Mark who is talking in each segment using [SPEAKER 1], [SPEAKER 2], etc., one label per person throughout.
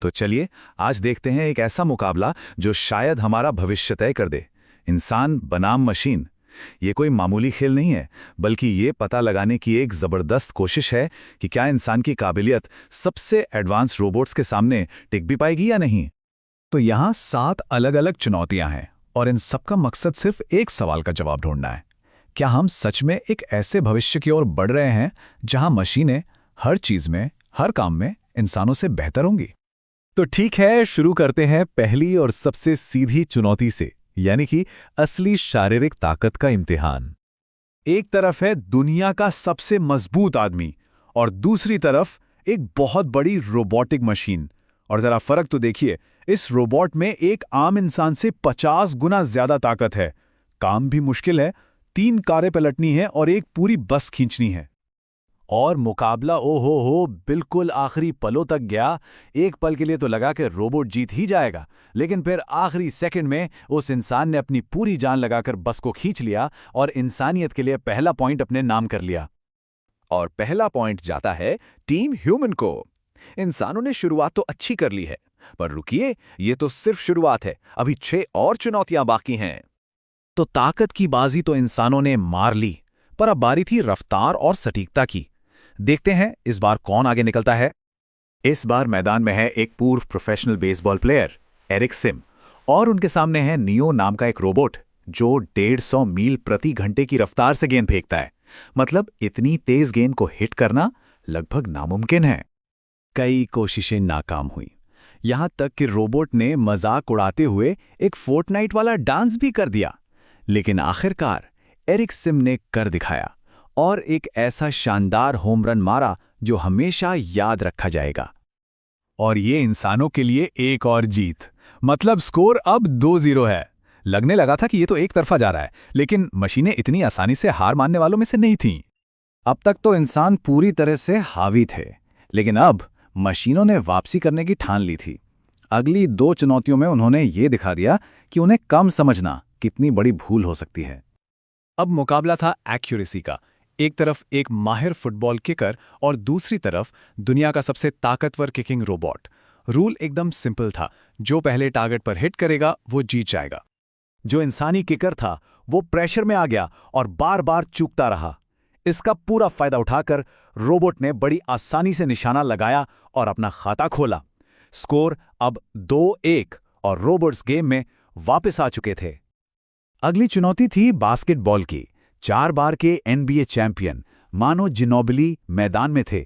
[SPEAKER 1] तो चलिए आज देखते हैं एक ऐसा मुकाबला जो शायद हमारा भविष्य तय कर दे। इंसान बनाम मशीन। ये कोई मामूली खेल नहीं है, बल्कि ये पता लगाने की एक ज़बरदस्त कोशिश है कि क्या इंसान की काबिलियत सबसे एडवांस रोबोट्स के सामने टिक भी पाएगी या नहीं।
[SPEAKER 2] तो यहाँ 7 अलग-अलग चुनौतियां हैं और इन सबका मकसद सिर्फ एक सवाल का जवाब ढूंढना है। क्या हम सच में एक ऐसे भविष्य की ओर बढ़ रहे हैं जहां मशीनें हर चीज में, हर काम में इंसानों से बेहतर होंगी? तो ठीक है, शुरू करते हैं पहली और सबसे सीधी चुनौती से, यानी कि असली शारीरिक ताकत का इम्तिहान। एक तरफ है दुनिया का सबसे मजबूत आदमी और दूसरी तरफ एक बहुत बड़ी रोबोटिक मशीन। और जरा फर्क तो देखिए, इस रोबोट में एक आम इंसान से 50 गुना ज्यादा ताकत है। काम भी मुश्किल है, 3 कारें पलटनी है और एक पूरी बस खींचनी है। और मुकाबला ओहो हो बिल्कुल आखिरी पलों तक गया। एक पल के लिए तो लगा कि रोबोट जीत ही जाएगा, लेकिन फिर आखिरी सेकंड में उस इंसान ने अपनी पूरी जान लगाकर बस को खींच लिया और इंसानियत के लिए पहला पॉइंट अपने नाम कर लिया। और पहला पॉइंट जाता है टीम ह्यूमन को। इंसानों ने शुरुआत तो अच्छी कर ली है, पर रुकिए, ये तो सिर्फ शुरुआत है। अभी 6 और चुनौतियां बाकी हैं। तो ताकत की बाजी तो इंसानों ने मार ली, पर अब बारी थी रफ्तार और सटीकता की। देखते हैं इस बार कौन आगे निकलता है। इस बार मैदान में है एक पूर्व professional baseball player Eric Sim, और उनके सामने है नियो नाम का एक रोबोट जो 150 मील प्रति घंटे की रफ्तार से गेंद फेंकता है। मतलब इतनी तेज गेंद को हिट करना लगभग नामुमकिन है। कई कोशिशें नाकाम हुई, यहां तक कि रोबोट ने मजाक उड़ाते हुए एक फोर्टनाइट वाला डांस भी कर दिया। लेकिन आखिरकार एरिक सिम ने कर दिखाया और एक ऐसा शानदार होम रन मारा जो हमेशा याद रखा जाएगा। और ये इंसानों के लिए एक और जीत। मतलब स्कोर अब 2-0 है। लगने लगा था कि ये तो एक तरफा जा रहा है, लेकिन मशीनें इतनी आसानी से हार मानने वालों में से नहीं थीं। अब तक तो इंसान पूरी तरह से हावी थे, लेकिन अब मशीनों ने वापसी करने की ठान ली थी। अगली 2 चुनौतियों में उन्होंने ये दिखा दिया कि उन्हें कम समझना कितनी बड़ी भूल हो सकती है। अब मुकाबला था एक्यूरेसी का। एक तरफ एक माहिर फुटबॉल किकर और दूसरी तरफ दुनिया का सबसे ताकतवर किकिंग रोबोट। रूल एकदम सिंपल था, जो पहले टारगेट पर हिट करेगा वो जीत जाएगा। जो इंसानी किकर था वो प्रेशर में आ गया और बार बार चूकता रहा। इसका पूरा फायदा उठाकर रोबोट ने बड़ी आसानी से निशाना लगाया और अपना खाता खोला। स्कोर अब 2-1 और रोबोट्स गेम में वापस आ चुके थे। अगली चुनौती थी बास्केटबॉल की। 4 बार के NBA चैंपियन मानो जिनोबिली मैदान में थे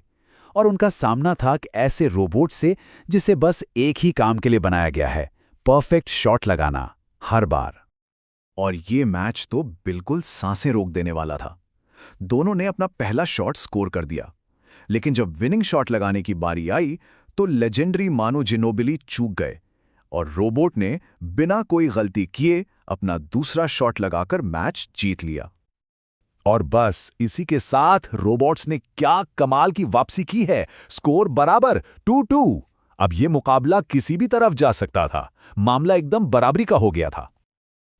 [SPEAKER 2] और उनका सामना था कि ऐसे रोबोट से जिसे बस एक ही काम के लिए बनाया गया है, परफेक्ट शॉट लगाना हर बार। और ये मैच तो बिल्कुल सांसें रोक देने वाला था। दोनों ने अपना पहला शॉट स्कोर कर दिया, लेकिन जब विनिंग शॉट लगाने की बारी आई तो लेजेंडरी मानो जिनोबिली चूक गए और रोबोट ने बिना कोई गलती किए अपना दूसरा शॉट लगाकर मैच जीत लिया। और बस इसी के साथ रोबोट्स ने क्या कमाल की वापसी की है। स्कोर बराबर 2-2। अब यह मुकाबला किसी भी तरफ जा सकता था। मामला एकदम बराबरी का हो गया था।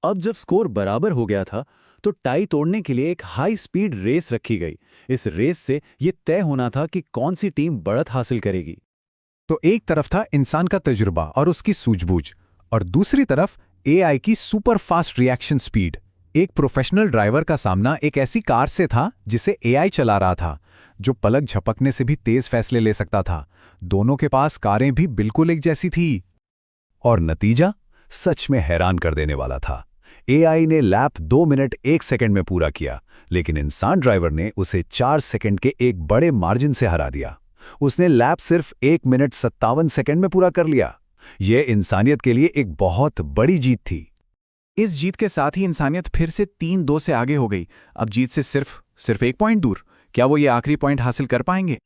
[SPEAKER 2] अब जब स्कोर बराबर हो गया था तो टाई तोड़ने के लिए एक हाई स्पीड रेस रखी गई। इस रेस से यह तय होना था कि कौन सी टीम बढ़त हासिल करेगी। तो एक तरफ था इंसान का तजुर्बा और उसकी सूझबूझ, और दूसरी तरफ AI की सुपर फास्ट रिएक्शन स्पीड। एक प्रोफेशनल ड्राइवर का सामना एक ऐसी कार से था जिसे AI चला रहा था, जो पलक झपकने से भी तेज फैसले ले सकता था। दोनों के पास कारें भी बिल्कुल एक जैसी थी। और नतीजा सच में हैरान कर देने वाला था। AI ने लैप 2 मिनट 1 सेकंड में पूरा किया, लेकिन इंसान ड्राइवर ने उसे 4 सेकंड के एक बड़े मार्जिन से हरा दिया। उसने लैप सिर्फ 1 मिनट 57 सेकंड में पूरा कर लिया। यह इंसानियत के लिए एक बहुत बड़ी जीत थी। इस जीत के साथ ही इंसानियत फिर से 3-2 से आगे हो गई। अब जीत से सिर्फ 1 पॉइंट दूर। क्या वो ये आखिरी पॉइंट हासिल कर पाएंगे?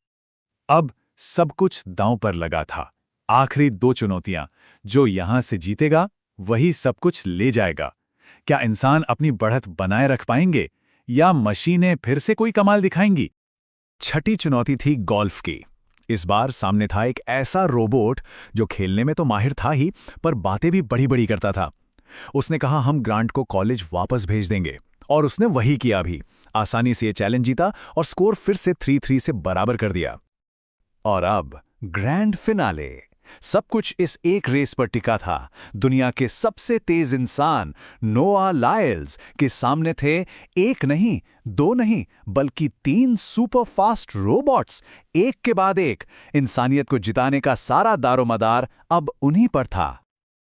[SPEAKER 2] अब सब कुछ दांव पर लगा था। आखिरी 2 चुनौतियां, जो यहां से जीतेगा वही सब कुछ ले जाएगा। क्या इंसान अपनी बढ़त बनाए रख पाएंगे या मशीनें फिर से कोई कमाल दिखाएंगी? छठी चुनौती थी गोल्फ की। इस बार सामने था एक ऐसा रोबोट जो खेलने में तो माहिर था ही, पर बातें भी बड़ी बड़ी करता था। उसने कहा हम ग्रांट को कॉलेज वापस भेज देंगे, और उसने वही किया भी। आसानी से ये चैलेंज जीता और स्कोर फिर से 3-3 से बराबर कर दिया। और अब ग्रैंड फिनाले। सब कुछ इस एक रेस पर टिका था। दुनिया के सबसे तेज इंसान नोआ लाइल्स के सामने थे एक नहीं, दो नहीं, बल्कि 3 सुपर फास्ट रोबोट्स, एक के बाद एक। इंसानियत को जिताने का सारा दारोमदार अब उन्हीं पर था।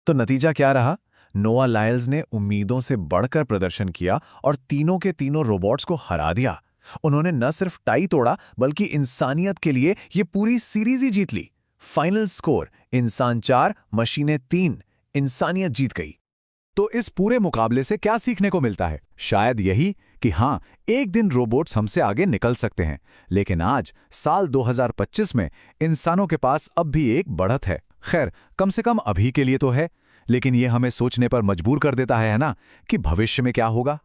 [SPEAKER 2] तो नतीजा क्या रहा? नोआ लाइल्स ने उम्मीदों से बढ़कर प्रदर्शन किया और तीनों के तीनों रोबोट्स को हरा दिया। उन्होंने न सिर्फ टाई तोड़ा, बल्कि इंसानियत के लिए ये पूरी सीरीज ही जीत ली। फाइनल स्कोर इंसान 4, मशीनें 3, इंसानियत जीत गई। तो इस पूरे मुकाबले से क्या सीखने को मिलता है? शायद यही कि हाँ, एक दिन रोबोट्स हमसे आगे निकल सकते हैं, लेकिन आज साल 2025 में इंसानों के पास अब भी एक बढ़त है। खैर, कम से कम अभी के लिए तो है, लेकिन ये हमें सोचने पर मजबूर कर देता है ना, कि भविष्य में क्या होगा।